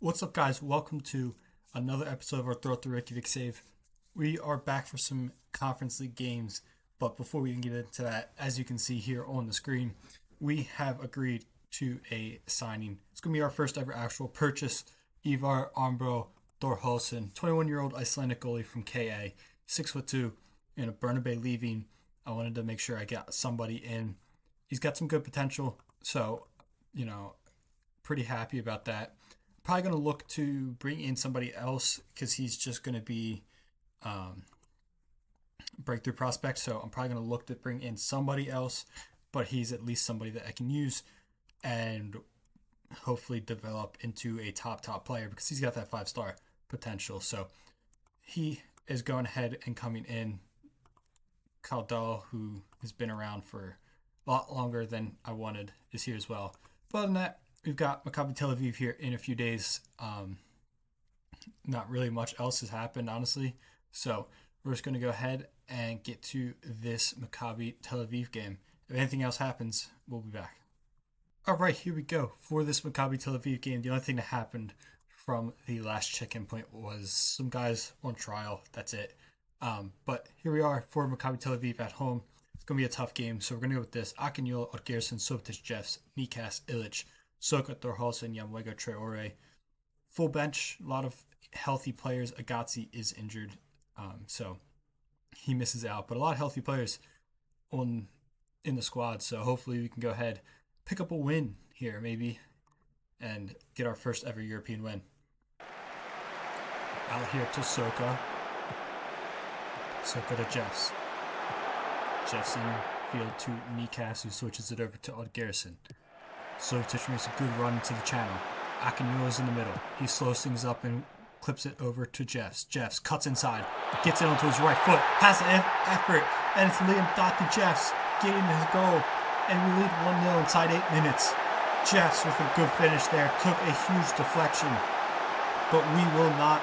What's up, guys? Welcome to another episode of our Throttur Reykjavik save. We are back for some Conference League games, but before we can get into that, as you can see here on the screen, we have agreed to a signing. It's going to be our first ever actual purchase. Ivar Armbro Thorholsen, 21-year-old Icelandic goalie from KA, 6'2", and a Bernabé leaving. I wanted to make sure I got somebody in. He's got some good potential, so, pretty happy about that. Probably going to look to bring in somebody else because he's just going to be breakthrough prospect. So I'm probably going to look to bring in somebody else, but he's at least somebody that I can use and hopefully develop into a top player because he's got that 5-star potential. So he is going ahead and coming in. Kaldal, who has been around for a lot longer than I wanted, is here as well. But other than that, we've got Maccabi Tel Aviv here in a few days. Not really much else has happened, honestly. So we're just going to go ahead and get to this Maccabi Tel Aviv game. If anything else happens, we'll be back. All right, here we go. For this Maccabi Tel Aviv game, the only thing that happened from the last check-in point was some guys on trial. That's it. But here we are for Maccabi Tel Aviv at home. It's going to be a tough game. So we're going to go with this. Akinyol, Odgerson, Sobtic, Jeffs, Nikas, Illich, Soka, Thorholsen, Yamwego, Traore. Full bench, a lot of healthy players. Agatsi is injured, so he misses out. But a lot of healthy players in the squad, so hopefully we can go ahead, pick up a win here maybe, and get our first ever European win. Out here to Soka. Soka to Jeffs. Jeffs in field to Nikas, who switches it over to Odgerson. Sobtic makes a good run into the channel. Akinyol is in the middle. He slows things up and clips it over to Jeffs. Jeffs cuts inside, gets it onto his right foot, has an effort, and it's Liam Dotti Jeffs getting his goal. And we lead 1-0 inside 8 minutes. Jeffs with a good finish there, took a huge deflection, but we will not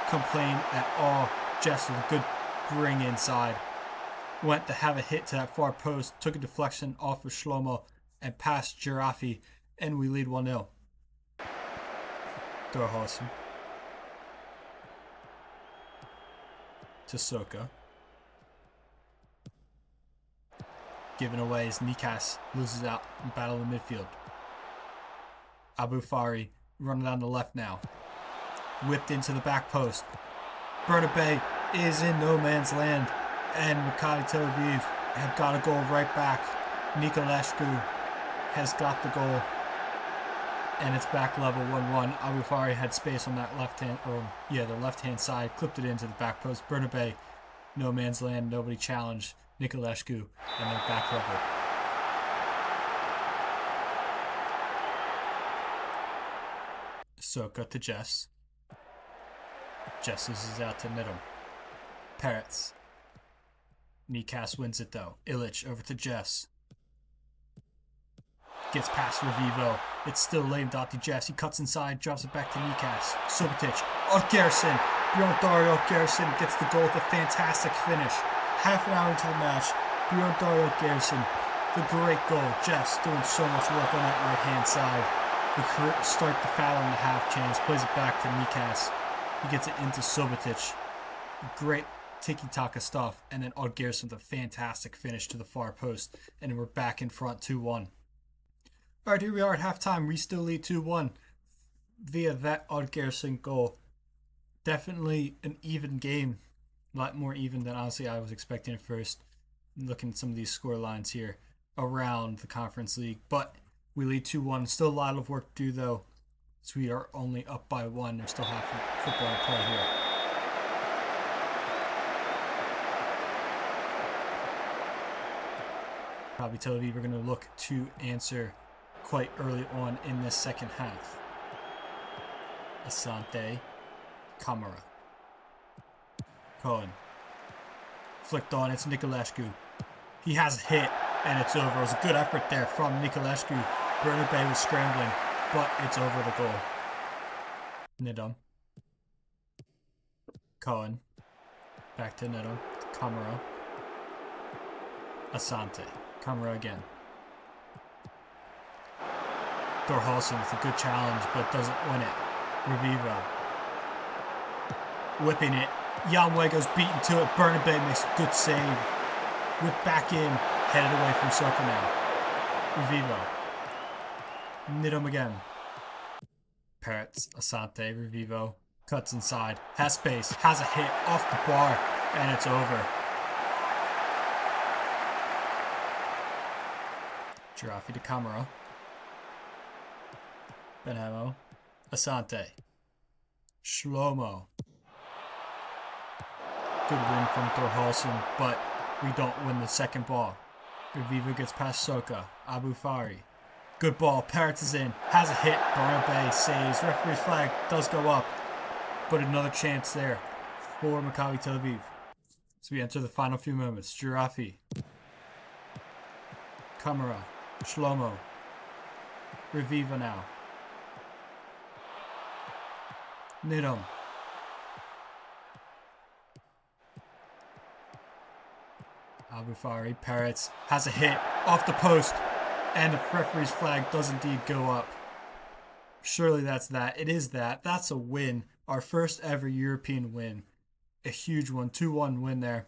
complain at all. Jeffs with a good bring inside. Went to have a hit to that far post, took a deflection off of Shlomo, and past Giraffi, and we lead 1-0. Thorholsen to Soka. Given away as Nikas loses out in battle in midfield. Abu Fari running down the left now. Whipped into the back post. Bernabé is in no man's land, and Maccabi Tel Aviv have got a goal right back. Nikolescu has got the goal, and it's back level 1-1. Abu Fari had space on that the left-hand side, clipped it into the back post. Bernabé, no man's land, nobody challenged. Nikolescu, and they're back level. Soka to Jess. Jess loses out to Nidham. Peretz. Nikas wins it though. Illich over to Jess. Gets past Revivo. It's still Liam Dotti Jeffs. He cuts inside, drops it back to Nikas. Sobtic. Odgerson. Bjorn Dario Odgerson gets the goal with a fantastic finish. Half an hour into the match. Bjorn Dario Odgerson. The great goal. Jeffs doing so much work on that right-hand side. We start the foul on the half chance. Plays it back to Nikas. He gets it into Sobtic. Great tiki-taka stuff. And then Odgerson with a fantastic finish to the far post. And we're back in front 2-1. All right, here we are at halftime. We still lead 2-1 via that Odgerson goal. Definitely an even game. A lot more even than honestly I was expecting at first. Looking at some of these score lines here around the Conference League. But we lead 2-1. Still a lot of work to do though. So we are only up by 1. There's still half of football to play here. Probably Tel Aviv are going to look to answer quite early on in this second half. Asante, Kamara, Cohen, flicked on, it's Nikolescu. He has a hit, and it's over. It was a good effort there from Nikolescu. Bernabé was scrambling, but it's over the goal. Nidham, Cohen, back to Nidham, Kamara, Asante, Kamara again. Thorholsen with a good challenge, but doesn't win it. Revivo whipping it. Yamwego's beaten to it. Bernabé makes a good save. Whip back in. Headed away from Soka now. Revivo. Nidham again. Peretz, Asante, Revivo. Cuts inside. Has space. Has a hit off the bar. And it's over. Giraffe to Camara. Benhamo. Asante. Shlomo. Good win from Thorhalson, but we don't win the second ball. Revivo gets past Soka. Abu Fari. Good ball. Peretz is in. Has a hit. Barnabe saves. Referee's flag does go up. But another chance there for Maccabi Tel Aviv. So we enter the final few moments. Giraffe. Camara. Shlomo. Revivo now. Nidham. Abu Fari. Peretz has a hit off the post. And the referee's flag does indeed go up. Surely that's that. It is that. That's a win. Our first ever European win. A huge one. 2-1 win there.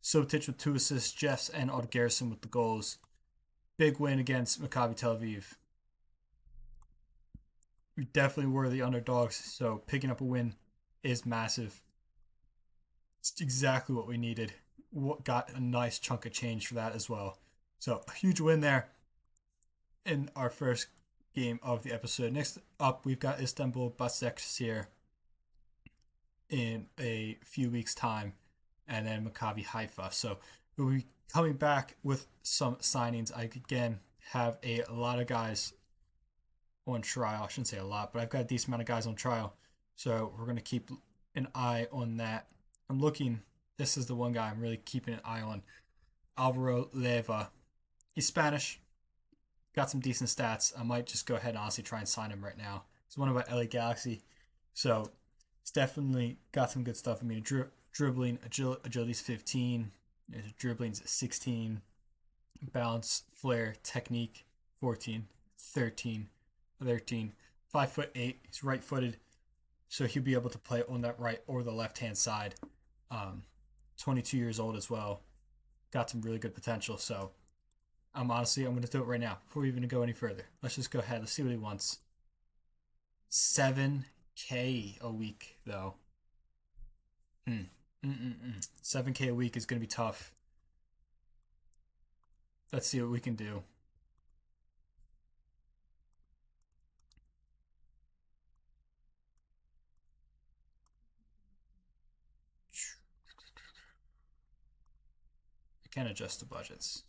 Sotic with 2 assists. Jeffs and Odd Garrison with the goals. Big win against Maccabi Tel Aviv. We definitely were the underdogs, so picking up a win is massive. It's exactly what we needed. Got a nice chunk of change for that as well. So a huge win there in our first game of the episode. Next up, we've got Istanbul Başakşehir in a few weeks' time, and then Maccabi Haifa. So we'll be coming back with some signings. I again have a lot of guys on trial. I shouldn't say a lot, but I've got a decent amount of guys on trial. So we're going to keep an eye on that. I'm looking. This is the one guy I'm really keeping an eye on. Alvaro Leva. He's Spanish. Got some decent stats. I might just go ahead and honestly try and sign him right now. He's one of our LA Galaxy. So it's definitely got some good stuff. I mean, dribbling, agility's 15. Dribbling's 16. Balance, flair, technique, 14. 13. 5'8". He's right-footed. So he'll be able to play on that right or the left-hand side. 22 years old as well. Got some really good potential. So I'm going to do it right now before we even go any further. Let's just go ahead. Let's see what he wants. 7K a week, though. 7K a week is going to be tough. Let's see what we can do. I can adjust the budgets.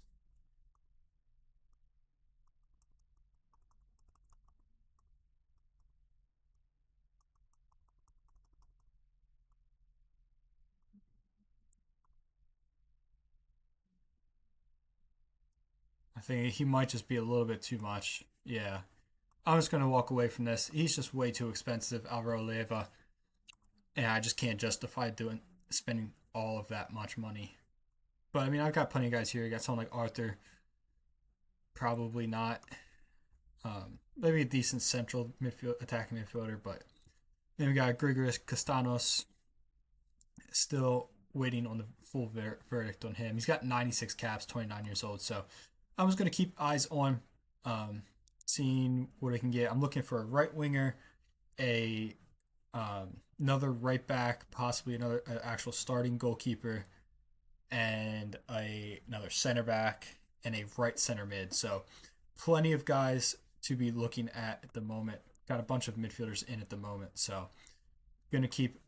I think he might just be a little bit too much. Yeah. I'm just going to walk away from this. He's just way too expensive, Alvaro Leva. And I just can't justify spending all of that much money. But, I mean, I've got plenty of guys here. You got someone like Arthur. Probably not. Maybe a decent central attacking midfielder. But then we got Grigoris Castanos. Still waiting on the full verdict on him. He's got 96 caps, 29 years old. So I'm just going to keep eyes on seeing what I can get. I'm looking for a right winger, another right back, possibly another actual starting goalkeeper, and another center back, and a right center mid. So plenty of guys to be looking at the moment. Got a bunch of midfielders in at the moment. So going to keep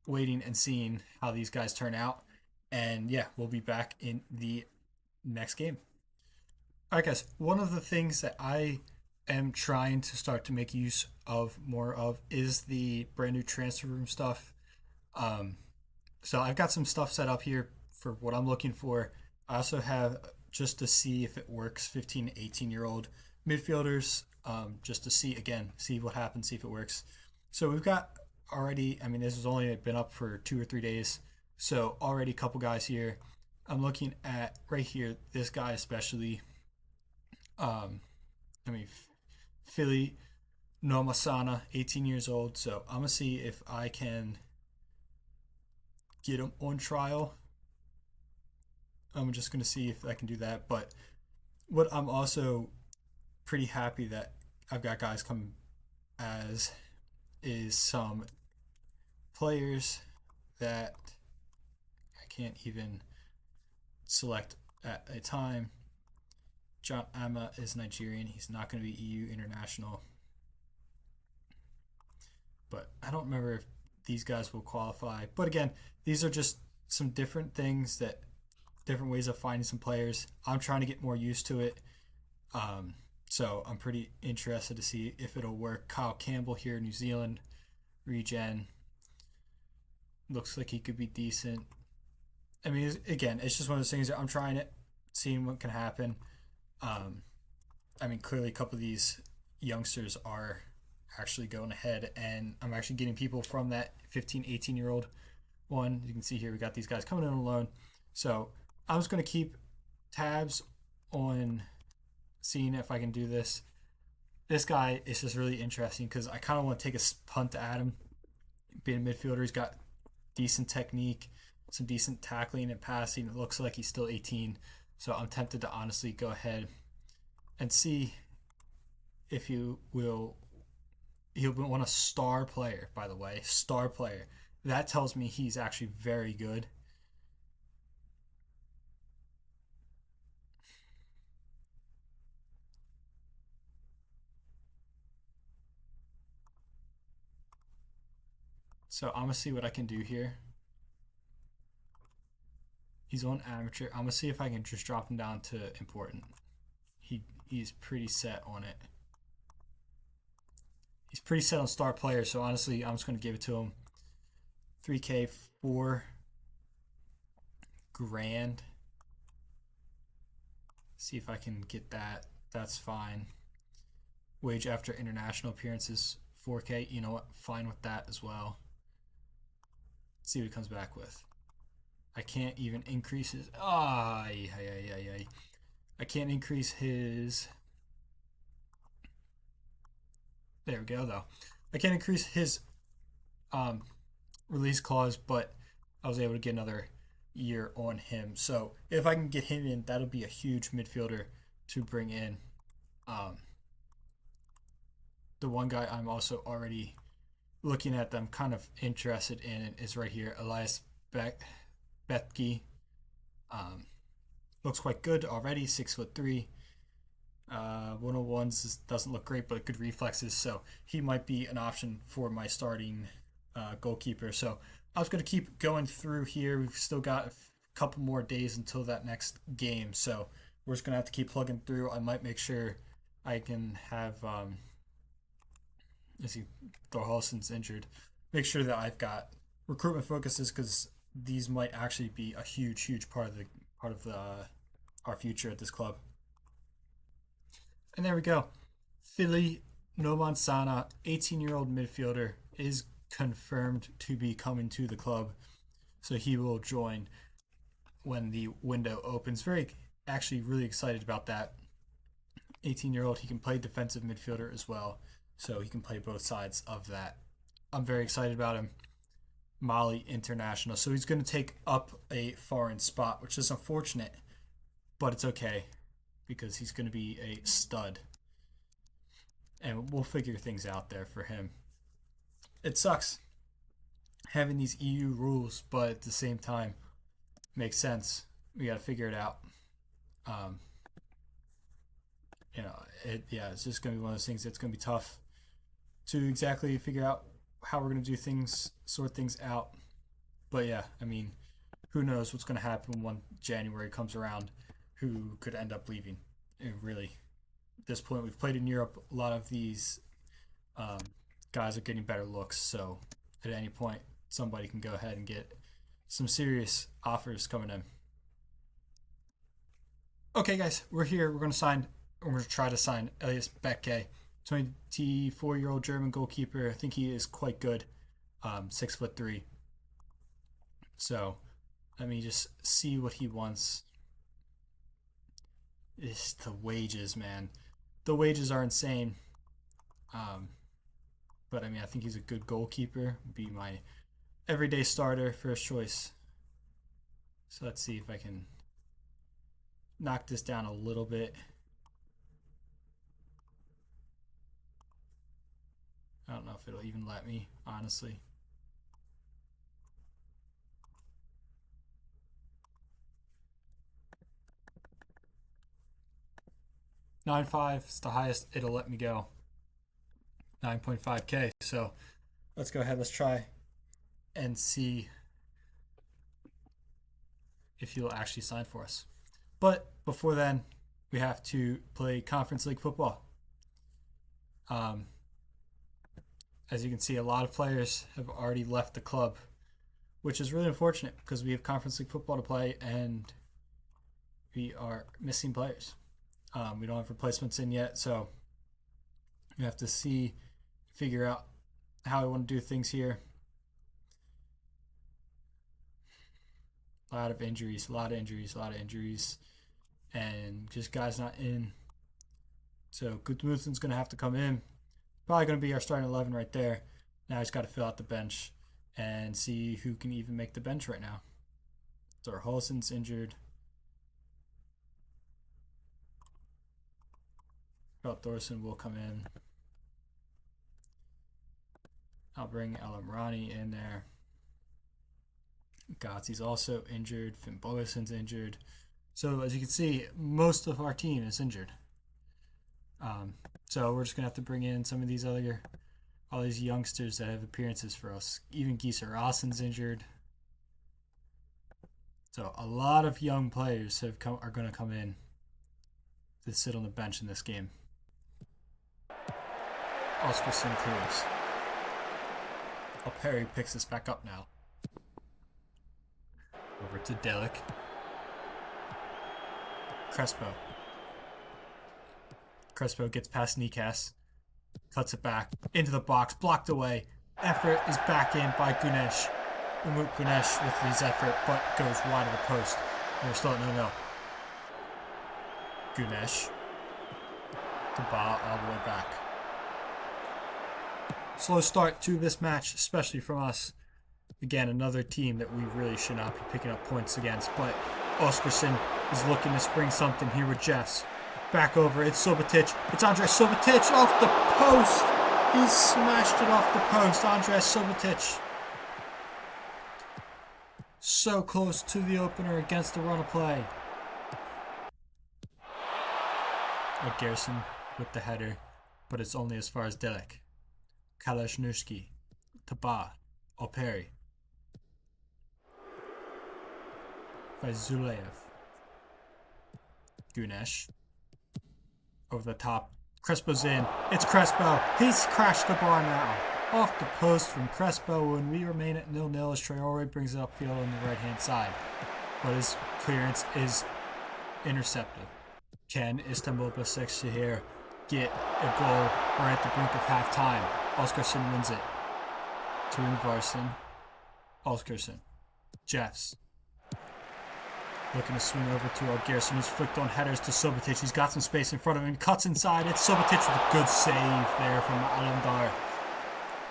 waiting and seeing how these guys turn out. And yeah, we'll be back in the next game. All right, guys. One of the things that I am trying to start to make use of more of is the brand new transfer room stuff. So I've got some stuff set up here for what I'm looking for. I also have, just to see if it works, 15 to 18-year-old midfielders, just to see what happens, see if it works. So we've got already, I mean, this has only been up for 2 or 3 days, so already a couple guys here. I'm looking at right here, this guy especially. Philly Nomasana, 18 years old. So I'm gonna see if I can get him on trial. I'm just gonna see if I can do that. But what I'm also pretty happy that I've got guys coming as is some players that I can't even select at a time. John Ama is Nigerian. He's not going to be EU international. But I don't remember if these guys will qualify. But again, these are just some different things that different ways of finding some players. I'm trying to get more used to it. Um, so I'm pretty interested to see if it'll work. Kyle Campbell here, New Zealand, regen. Looks like he could be decent. I mean, again, it's just one of those things that I'm trying it, seeing what can happen. Um, I mean, clearly a couple of these youngsters are actually going ahead, and I'm actually getting people from that 15, 18-year old one. You can see here we got these guys coming in on loan. So I'm just going to keep tabs on seeing if I can do this. This guy is just really interesting because I kind of want to take a punt at him. Being a midfielder, he's got decent technique, some decent tackling and passing. It looks like he's still 18. So I'm tempted to honestly go ahead and see if he'll want a star player, by the way. Star player. That tells me he's actually very good. So I'm gonna see what I can do here. He's on amateur. I'm gonna see if I can just drop him down to important. He's pretty set on it. He's pretty set on star player, so honestly I'm just gonna give it to him. 3K, 4 grand. See if I can get that. That's fine. Wage after international appearances, 4K. You know what? Fine with that as well. Let's see what he comes back with. I can't even increase his. I can't increase his. There we go, though. I can't increase his um, release clause, but I was able to get another year on him. So if I can get him in, that'll be a huge midfielder to bring in. Um, the one guy I'm also already looking at that I'm kind of interested in is right here, Elias Bethke. Um, looks quite good already, 6'3". 101s doesn't look great, but good reflexes. So he might be an option for my starting goalkeeper. So I was going to keep going through here. We've still got a couple more days until that next game. So we're just going to have to keep plugging through. I might make sure I can have, let's see, Thorhalson's injured. Make sure that I've got recruitment focuses because these might actually be a huge, huge part of our future at this club. And there we go. Philly Nomansana, 18-year-old midfielder, is confirmed to be coming to the club. So he will join when the window opens. Very, actually, really excited about that. 18-year-old, he can play defensive midfielder as well. So he can play both sides of that. I'm very excited about him. Mali international. So he's going to take up a foreign spot, which is unfortunate, but it's okay because he's going to be a stud. And we'll figure things out there for him. It sucks having these EU rules, but at the same time, makes sense. We got to figure it out. Um, it's just going to be one of those things that's going to be tough to exactly figure out how we're going to do things, sort things out. But yeah, I mean, who knows what's going to happen when January comes around? Who could end up leaving? And really, at this point, we've played in Europe. A lot of these um, guys are getting better looks. So at any point, somebody can go ahead and get some serious offers coming in. Okay, guys, we're here. We're going to sign. We're going to try to sign Elias Becke, 24-year-old German goalkeeper. I think he is quite good. 6'3". So let me just see what he wants. It's the wages, man. The wages are insane. But I mean, I think he's a good goalkeeper. Be my everyday starter, first choice. So let's see if I can knock this down a little bit. I don't know if it'll even let me, honestly. $9.5 is the highest it'll let me go. 9.5K. So let's go ahead. Let's try and see if he'll actually sign for us. But before then, we have to play Conference League football. As you can see, a lot of players have already left the club, which is really unfortunate because we have Conference League football to play and we are missing players. We don't have replacements in yet, so we have to figure out how we want to do things here. A lot of injuries, and just guys not in. So Gudmundsson's going to have to come in. Probably going to be our starting 11 right there. Now he's got to fill out the bench and see who can even make the bench right now. So Holson's injured. Thorson will come in. I'll bring Elamrani in there. Gotzi's also injured. Finn Boason's injured. So as you can see, most of our team is injured. So we're just gonna have to bring in some of these all these youngsters that have appearances for us. Even Gieser Rawson's injured. So a lot of young players are going to come in to sit on the bench in this game. Oscarson clears. Perry picks this back up now. Over to Delic. Crespo gets past Nikas. Cuts it back. Into the box. Blocked away. Effort is back in by Gunesh. Umut Gunesh with his effort, but goes wide of the post. And we're still at 0-0. Gunesh. Taba all the way back. Slow start to this match, especially from us. Again, another team that we really should not be picking up points against, but Oscarson is looking to spring something here with Jess. Back over, it's Subotic. It's Andres Subotic off the post. He smashed it off the post, Andres Subotic. So close to the opener against the run of play. Gerson with the header, but it's only as far as Delic. Kalashnushki, Taba, Operi, Faizulev, Gunesh, over the top. Crespo's in. It's Crespo. He's crashed the bar now. Off the post from Crespo when we remain at 0-0 as Traore brings it upfield on the right-hand side. But his clearance is intercepted. Can Istanbul Basaksehir get a goal right at the brink of halftime? Oscarson wins it. To Ingvarsson. Oscarson. Jeffs. Looking to swing over to Algerson, who's flicked on headers to Subotic. He's got some space in front of him. Cuts inside. It's Subotic with a good save there from Alamdar.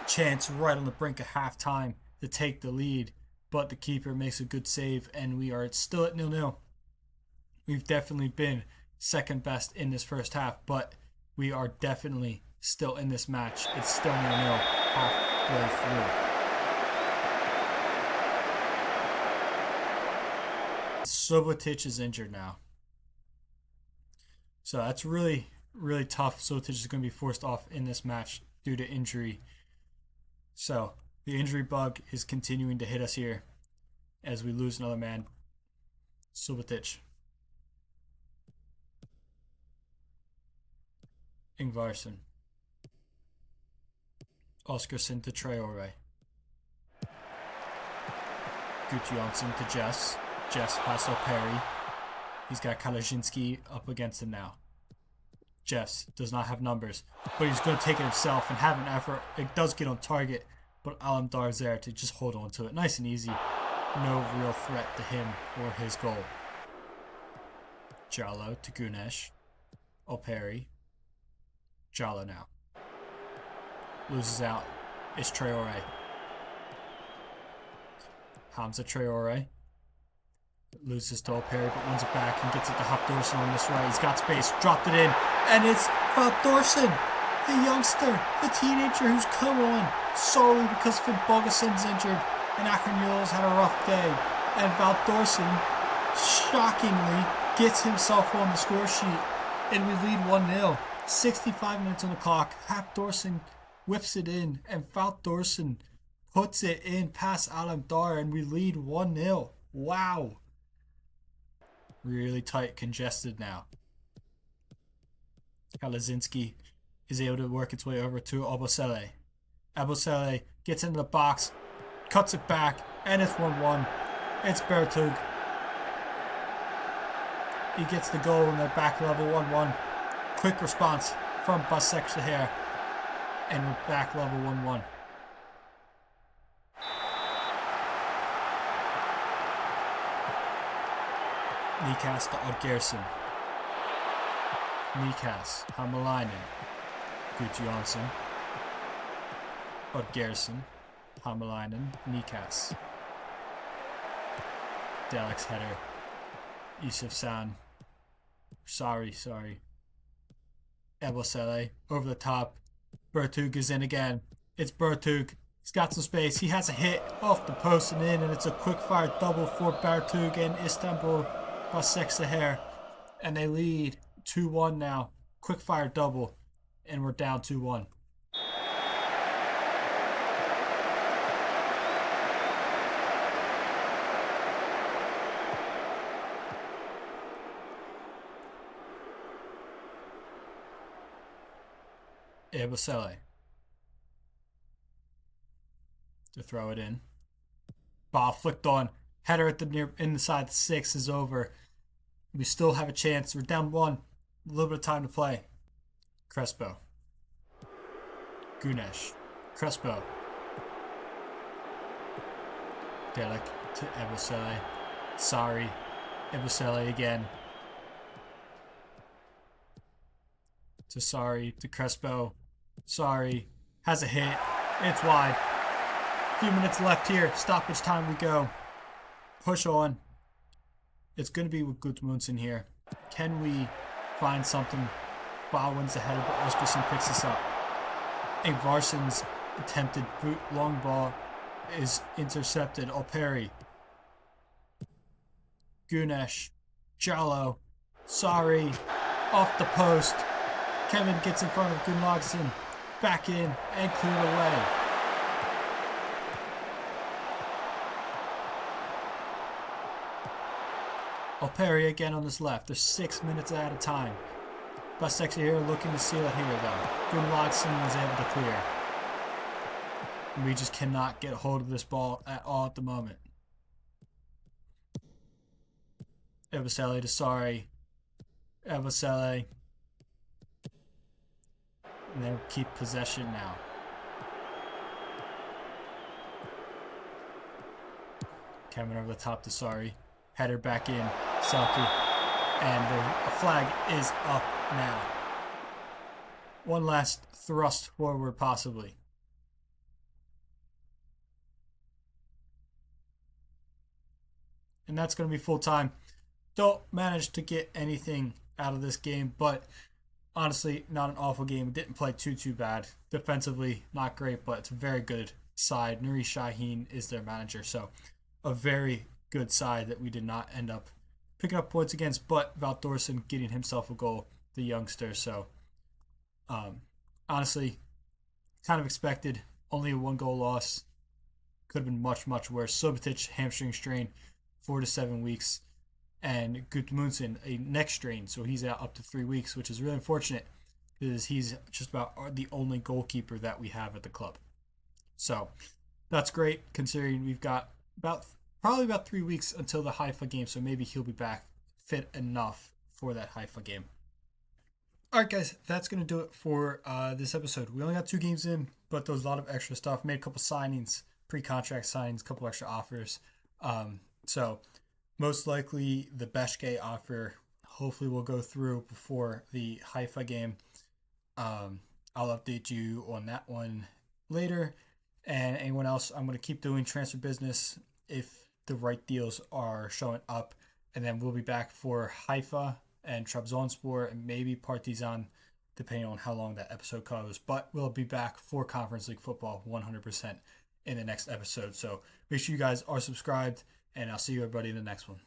Chance right on the brink of halftime to take the lead. But the keeper makes a good save, and we are still at 0-0. We've definitely been second best in this first half, but we are definitely still in this match. It's still 0-0 halfway through. Subotic is injured now. So that's really, really tough. Subotic is going to be forced off in this match due to injury. So the injury bug is continuing to hit us here as we lose another man. Subotic. Ingvarsson. Oscarson to Traore. Gudjohnsen to Jess. Jess past Perry. He's got Kalajinski up against him now. Jess does not have numbers, but he's going to take it himself and have an effort. It does get on target, but Alamdar's there to just hold on to it. Nice and easy. No real threat to him or his goal. Jallo to Gunesh. Operi. Jallo now. Loses out is Traore. Hamza Traore loses to Perry, but wins it back and gets it to Hafthorson on this right. He's got space, dropped it in, and it's Hafthorson, the youngster, the teenager who's come on solely because Finn Bogason's injured and Akron had a rough day. And Hafthorson shockingly gets himself on the score sheet, and we lead 1-0. 65 minutes on the clock. Hafthorson whips it in, and Hafthorson puts it in past Alamdar, and we lead 1-0. Wow. Really tight, congested now. Kalazinski is able to work its way over to Abosele. Abosele gets into the box, cuts it back, and it's 1-1. It's Bertug. He gets the goal in the back level, 1-1. Quick response from Basek Shahir, and we're back level 1-1. Nikas to Oddgerson. Nikas, Hamalainen, Gudjonsson, Oddgerson, Hamalainen, Nikas. Dalek's header. Yusuf San. Sorry. Ebosele over the top. Bertug is in again. It's Bertug. He's got some space. He has a hit off the post and in, and it's a quick fire double for Bertug and Istanbul Basaksehir. And they lead 2-1 now. Quick fire double, and we're down 2-1. Ebosele to throw it in. Ball flicked on. Header at the inside the 6 is over. We still have a chance. We're down 1. A little bit of time to play. Crespo. Gunesh. Crespo. Delek to Ebosele. Sorry. Ebosele again. To Sorry. To Crespo. Sorry. Has a hit. It's wide. A few minutes left here. Stoppage time we go. Push on. It's going to be with Gudmundsson here. Can we find something? Ball wins the header, but Oskarsson picks us up. Varson's attempted boot long ball is intercepted. Operi. Gunesh. Jallo. Sorry. Off the post. Kevin gets in front of Gunnlaugsson. Back in and cleared away. Operi again on this left. There's 6 minutes at a time. Baseksa here looking to seal it here though. Gunnlaugsson is able to clear. We just cannot get a hold of this ball at all at the moment. Ebosele to Sorry. Ebosele. And they'll keep possession now. Coming over the top to Sorry. Header back in. Selke. And the flag is up now. One last thrust forward possibly. And that's going to be full time. Don't manage to get anything out of this game, but honestly, not an awful game. Didn't play too bad. Defensively, not great, but it's a very good side. Nuri Shaheen is their manager, so a very good side that we did not end up picking up points against, but Hafthorson getting himself a goal, the youngster. So, honestly, kind of expected. Only a 1-goal loss. Could have been much worse. Subotic, hamstring strain, 4 to 7 weeks. And Gudmundsson, a neck strain, so he's out up to 3 weeks, which is really unfortunate because he's just about the only goalkeeper that we have at the club. So that's great considering we've got probably about 3 weeks until the Haifa game, so maybe he'll be back fit enough for that Haifa game. All right, guys, that's going to do it for this episode. We only got 2 games in, but there was a lot of extra stuff. Made a couple signings, pre-contract signings, a couple extra offers. So most likely the Beshke offer hopefully will go through before the Haifa game. I'll update you on that one later. And anyone else, I'm going to keep doing transfer business if the right deals are showing up. And then we'll be back for Haifa and Trabzonspor and maybe Partizan, depending on how long that episode goes. But we'll be back for Conference League football 100% in the next episode. So make sure you guys are subscribed, and I'll see you everybody in the next one.